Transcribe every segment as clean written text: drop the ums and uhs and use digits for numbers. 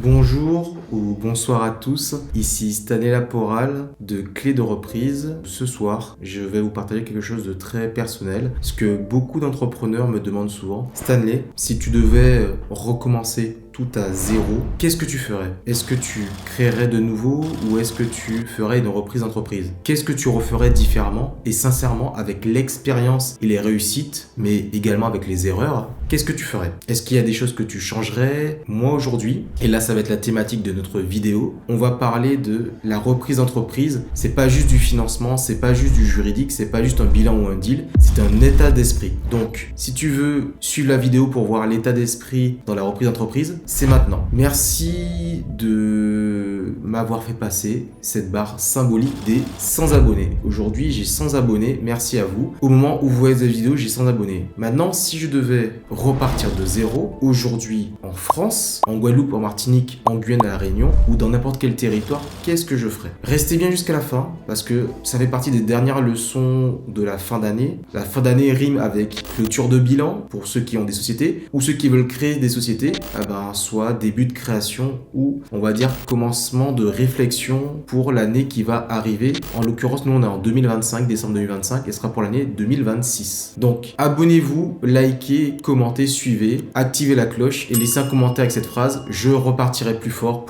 Bonjour ou bonsoir à tous, ici Stanley Laporal de Clés de reprise. Ce soir, je vais vous partager quelque chose de très personnel, ce que beaucoup d'entrepreneurs me demandent souvent. Stanley, si tu devais recommencer tout à zéro, qu'est-ce que tu ferais? Est-ce que tu créerais de nouveau ou est-ce que tu ferais une reprise d'entreprise? Qu'est-ce que tu referais différemment? Et sincèrement, avec l'expérience et les réussites, mais également avec les erreurs, qu'est-ce que tu ferais? Est-ce qu'il y a des choses que tu changerais? Moi aujourd'hui, et là ça va être la thématique de notre vidéo, on va parler de la reprise d'entreprise. C'est pas juste du financement, c'est pas juste du juridique, c'est pas juste un bilan ou un deal, c'est un état d'esprit. Donc, si tu veux suivre la vidéo pour voir l'état d'esprit dans la reprise d'entreprise, c'est maintenant. Merci de m'avoir fait passer cette barre symbolique des 100 abonnés. Aujourd'hui, j'ai 100 abonnés, merci à vous. Au moment où vous voyez cette vidéo, j'ai 100 abonnés. Maintenant, si je devais repartir de zéro, aujourd'hui en France, en Guadeloupe, en Martinique, en Guyane, à La Réunion, ou dans n'importe quel territoire, qu'est-ce que je ferais? Restez bien jusqu'à la fin, parce que ça fait partie des dernières leçons de la fin d'année. La fin d'année rime avec clôture de bilan, pour ceux qui ont des sociétés, ou ceux qui veulent créer des sociétés, soit début de création, ou on va dire commencement de réflexion pour l'année qui va arriver. En l'occurrence, nous on est en 2025, décembre 2025, et ce sera pour l'année 2026. Donc, abonnez-vous, likez, commentez, suivez, activez la cloche et laissez un commentaire avec cette phrase « Je repartirai plus fort ».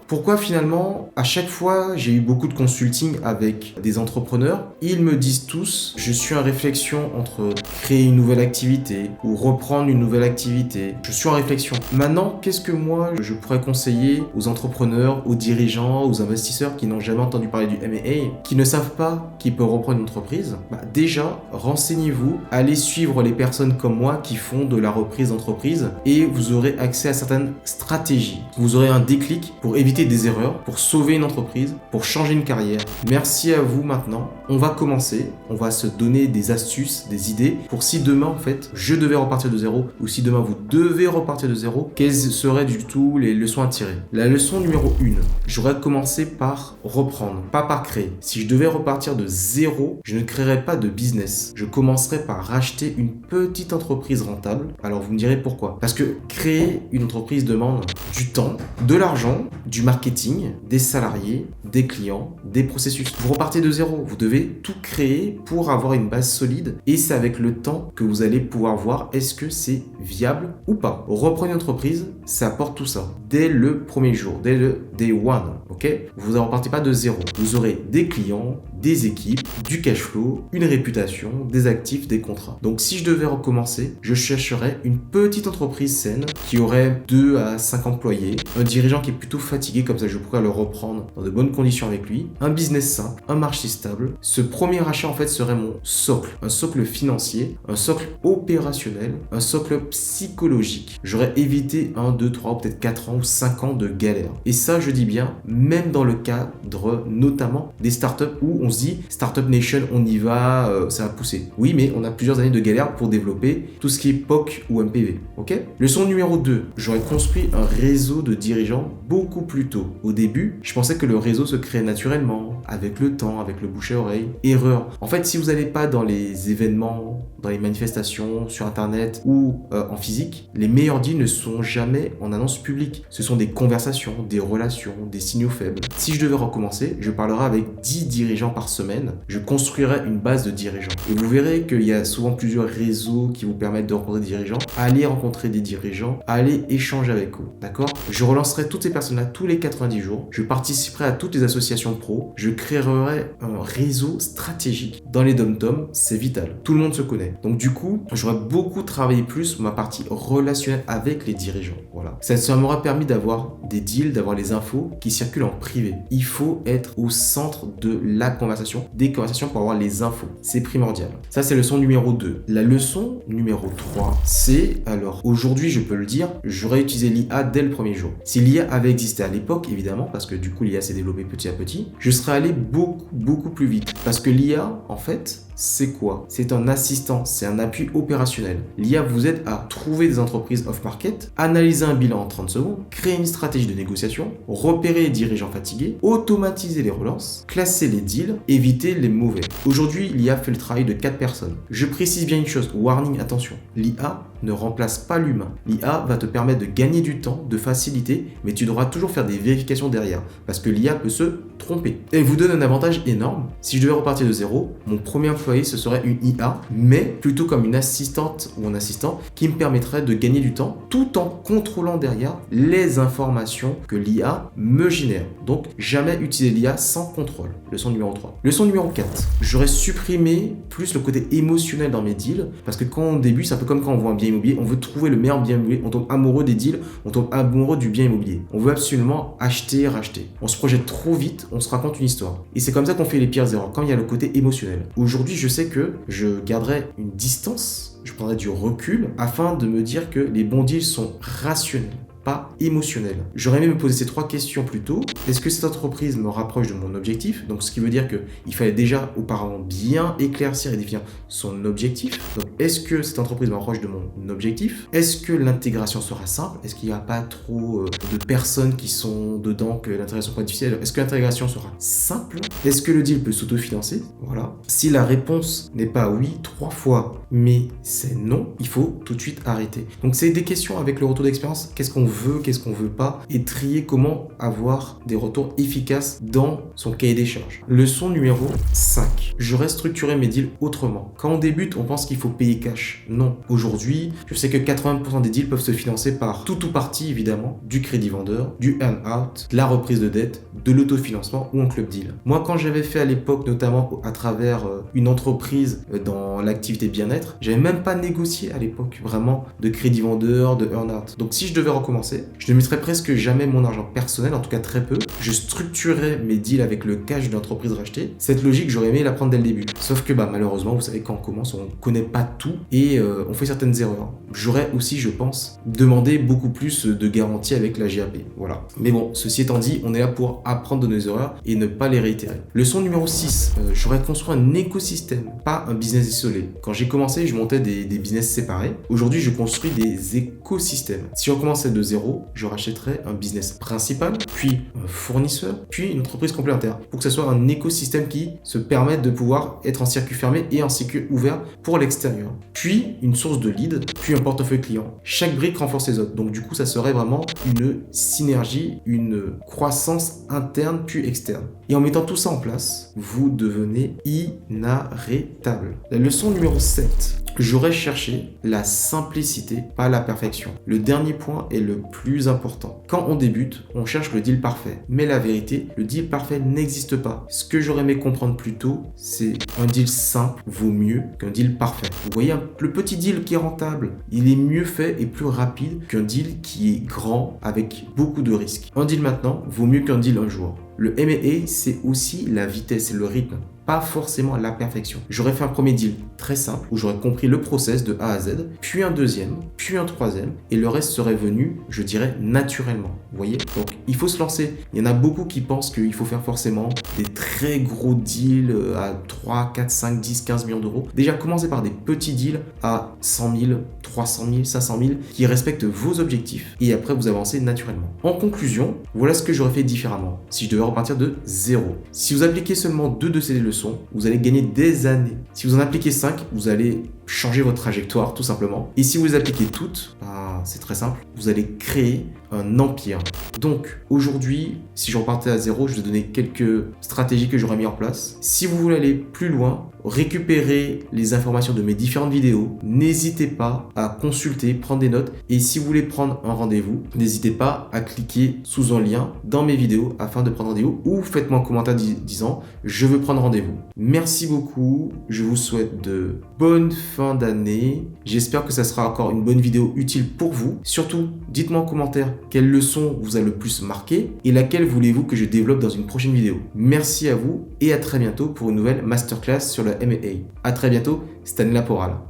Pourquoi finalement, à chaque fois, j'ai eu beaucoup de consulting avec des entrepreneurs. Ils me disent tous, je suis en réflexion entre créer une nouvelle activité ou reprendre une nouvelle activité. Je suis en réflexion. Maintenant, qu'est-ce que moi, je pourrais conseiller aux entrepreneurs, aux dirigeants, aux investisseurs qui n'ont jamais entendu parler du M&A, qui ne savent pas qu'ils peuvent reprendre une entreprise? Déjà, renseignez-vous, allez suivre les personnes comme moi qui font de la reprise d'entreprise et vous aurez accès à certaines stratégies. Vous aurez un déclic pour éviter des erreurs, pour sauver une entreprise, pour changer une carrière. Merci à vous maintenant. On va commencer, on va se donner des astuces, des idées pour si demain en fait je devais repartir de zéro ou si demain vous devez repartir de zéro, quelles seraient du tout les leçons à tirer. La leçon numéro 1, j'aurais commencé par reprendre, pas par créer. Si je devais repartir de zéro, je ne créerais pas de business. Je commencerais par racheter une petite entreprise rentable. Alors vous me direz pourquoi? Parce que créer une entreprise demande du temps, de l'argent, du marketing, des salariés, des clients, des processus. Vous repartez de zéro, vous devez tout créer pour avoir une base solide et c'est avec le temps que vous allez pouvoir voir est-ce que c'est viable ou pas. Reprendre une entreprise, ça apporte tout ça. Dès le premier jour, dès le day one, ok? Vous ne repartez pas de zéro. Vous aurez des clients, des équipes, du cash flow, une réputation, des actifs, des contrats. Donc si je devais recommencer, je chercherais une petite entreprise saine qui aurait 2 à 5 employés, un dirigeant qui est plutôt fatigué, comme ça je pourrais le reprendre dans de bonnes conditions avec lui, un business simple, un marché stable. Ce premier achat en fait serait mon socle, un socle financier, un socle opérationnel, un socle psychologique. J'aurais évité 1, 2, 3 ou peut-être 4 ans ou 5 ans de galère. Et ça je dis bien, même dans le cadre notamment des startups où on se dit Startup Nation, on y va, ça va pousser. Oui, mais on a plusieurs années de galère pour développer tout ce qui est POC ou MPV. Ok? Leçon numéro 2, j'aurais construit un réseau de dirigeants beaucoup plus tôt. Au début, je pensais que le réseau se créait naturellement, avec le temps, avec le bouche à oreille. Erreur. En fait, si vous n'allez pas dans les événements, dans les manifestations, sur internet ou en physique, les meilleurs deals ne sont jamais en annonce publique. Ce sont des conversations, des relations, des signaux faibles. Si je devais recommencer, je parlerais avec 10 dirigeants par semaine. Je construirais une base de dirigeants. Et vous verrez qu'il y a souvent plusieurs réseaux qui vous permettent de rencontrer des dirigeants. Allez rencontrer des dirigeants, allez échanger avec eux. D'accord? Je relancerai toutes ces personnes-là tous les 90 jours. Je participerai à toutes les associations pro. Je créerai un réseau stratégique. Dans les dom-toms, c'est vital. Tout le monde se connaît. Donc du coup, j'aurais beaucoup travaillé plus sur ma partie relationnelle avec les dirigeants. Voilà. Ça m'aura permis d'avoir des deals, d'avoir les infos qui circulent en privé. Il faut être au centre de la conversation, des conversations pour avoir les infos. C'est primordial. Ça, c'est leçon numéro 2. La leçon numéro 3, c'est, alors aujourd'hui, je peux le dire, j'aurais utilisé l'IA dès le premier jour. Si l'IA avait existé à l'époque, évidemment, parce que du coup, l'IA s'est développée petit à petit, je serais allé beaucoup plus vite. Parce que l'IA, en fait, c'est quoi? C'est un assistant, c'est un appui opérationnel. L'IA vous aide à trouver des entreprises off-market, analyser un bilan en 30 secondes, créer une stratégie de négociation, repérer les dirigeants fatigués, automatiser les relances, classer les deals, éviter les mauvais. Aujourd'hui, l'IA fait le travail de 4 personnes. Je précise bien une chose, warning, attention, l'IA ne remplace pas l'humain. L'IA va te permettre de gagner du temps, de faciliter, mais tu devras toujours faire des vérifications derrière, parce que l'IA peut se tromper. Et vous donne un avantage énorme. Si je devais repartir de zéro, mon premier employé, ce serait une IA, mais plutôt comme une assistante ou un assistant qui me permettrait de gagner du temps, tout en contrôlant derrière les informations que l'IA me génère. Donc, jamais utiliser l'IA sans contrôle. Leçon numéro 3. Leçon numéro 4. J'aurais supprimé plus le côté émotionnel dans mes deals, parce que quand on débute, c'est un peu comme quand on voit un bien immobilier, on veut trouver le meilleur bien immobilier, on tombe amoureux des deals, on tombe amoureux du bien immobilier. On veut absolument acheter et racheter. On se projette trop vite, on se raconte une histoire. Et c'est comme ça qu'on fait les pires erreurs, quand il y a le côté émotionnel. Aujourd'hui, je sais que je garderai une distance, je prendrai du recul afin de me dire que les bons deals sont rationnels, pas émotionnel. J'aurais aimé me poser ces 3 questions plus tôt. Est-ce que cette entreprise me rapproche de mon objectif? Donc, ce qui veut dire qu'il fallait déjà auparavant bien éclaircir et définir son objectif. Donc, est-ce que cette entreprise me rapproche de mon objectif? Est-ce que l'intégration sera simple? Est-ce qu'il n'y a pas trop de personnes qui sont dedans, que l'intégration sera difficile? Est-ce que l'intégration sera simple? Est-ce que le deal peut s'autofinancer? Voilà. Si la réponse n'est pas oui 3 fois, mais c'est non, il faut tout de suite arrêter. Donc, c'est des questions avec le retour d'expérience. Qu'est-ce qu'on veut, qu'est-ce qu'on veut pas, et trier comment avoir des retours efficaces dans son cahier des charges. Leçon numéro 5. J'aurais structuré mes deals autrement. Quand on débute, on pense qu'il faut payer cash. Non. Aujourd'hui, je sais que 80% des deals peuvent se financer par tout ou partie, évidemment, du crédit vendeur, du earn-out, de la reprise de dette, de l'autofinancement ou un club deal. Moi, quand j'avais fait à l'époque, notamment à travers une entreprise dans l'activité bien-être, j'avais même pas négocié à l'époque vraiment de crédit vendeur, de earn-out. Donc si je devais recommencer, je ne mettrais presque jamais mon argent personnel, en tout cas très peu. Je structurerais mes deals avec le cash de l'entreprise rachetée. Cette logique, j'aurais aimé la prendre dès le début. Sauf que malheureusement, vous savez, quand on commence, on ne connaît pas tout et on fait certaines erreurs. J'aurais aussi, je pense, demandé beaucoup plus de garanties avec la GAP. Voilà. Mais bon, ceci étant dit, on est là pour apprendre de nos erreurs et ne pas les réitérer. Leçon numéro 6. J'aurais construit un écosystème, pas un business isolé. Quand j'ai commencé, je montais des business séparés. Aujourd'hui, je construis des écosystèmes. Si on commençait de zéro, je rachèterai un business principal, puis un fournisseur, puis une entreprise complémentaire, pour que ce soit un écosystème qui se permette de pouvoir être en circuit fermé et en circuit ouvert pour l'extérieur. Puis une source de lead, puis un portefeuille client. Chaque brique renforce les autres. Donc du coup, ça serait vraiment une synergie, une croissance interne puis externe. Et en mettant tout ça en place, vous devenez inarrêtable. La leçon numéro 7. J'aurais cherché la simplicité, pas la perfection. Le dernier point est le plus important. Quand on débute, on cherche le deal parfait. Mais la vérité, le deal parfait n'existe pas. Ce que j'aurais aimé comprendre plus tôt, c'est un deal simple vaut mieux qu'un deal parfait. Vous voyez, le petit deal qui est rentable, il est mieux fait et plus rapide qu'un deal qui est grand avec beaucoup de risques. Un deal maintenant vaut mieux qu'un deal un jour. Le M&A, c'est aussi la vitesse et le rythme, pas forcément la perfection. J'aurais fait un premier deal très simple où j'aurais compris le process de A à Z, puis un deuxième, puis un troisième, et le reste serait venu, je dirais, naturellement. Vous voyez? Donc, il faut se lancer. Il y en a beaucoup qui pensent qu'il faut faire forcément des très gros deals à 3, 4, 5, 10, 15 millions d'euros. Déjà, commencez par des petits deals à 100 000, 300 000, 500 000 qui respectent vos objectifs, et après, vous avancez naturellement. En conclusion, voilà ce que j'aurais fait différemment si je devais repartir de zéro. Si vous appliquez seulement 2 de ces leçons, vous allez gagner des années. Si vous en appliquez 5, vous allez changer votre trajectoire tout simplement. Et si vous les appliquez toutes, c'est très simple, vous allez créer un empire. Donc aujourd'hui, si je repartais à zéro, je vais vous donner quelques stratégies que j'aurais mis en place. Si vous voulez aller plus loin, récupérer les informations de mes différentes vidéos, n'hésitez pas à consulter, prendre des notes. Et si vous voulez prendre un rendez-vous, n'hésitez pas à cliquer sous un lien dans mes vidéos afin de prendre rendez-vous, ou faites-moi un commentaire disant je veux prendre rendez-vous. Merci beaucoup, je vous souhaite de bonnes fin d'année. J'espère que ça sera encore une bonne vidéo utile pour vous. Surtout, dites-moi en commentaire quelle leçon vous a le plus marqué et laquelle voulez-vous que je développe dans une prochaine vidéo. Merci à vous et à très bientôt pour une nouvelle masterclass sur le M&A. À très bientôt, Stanley Laporal.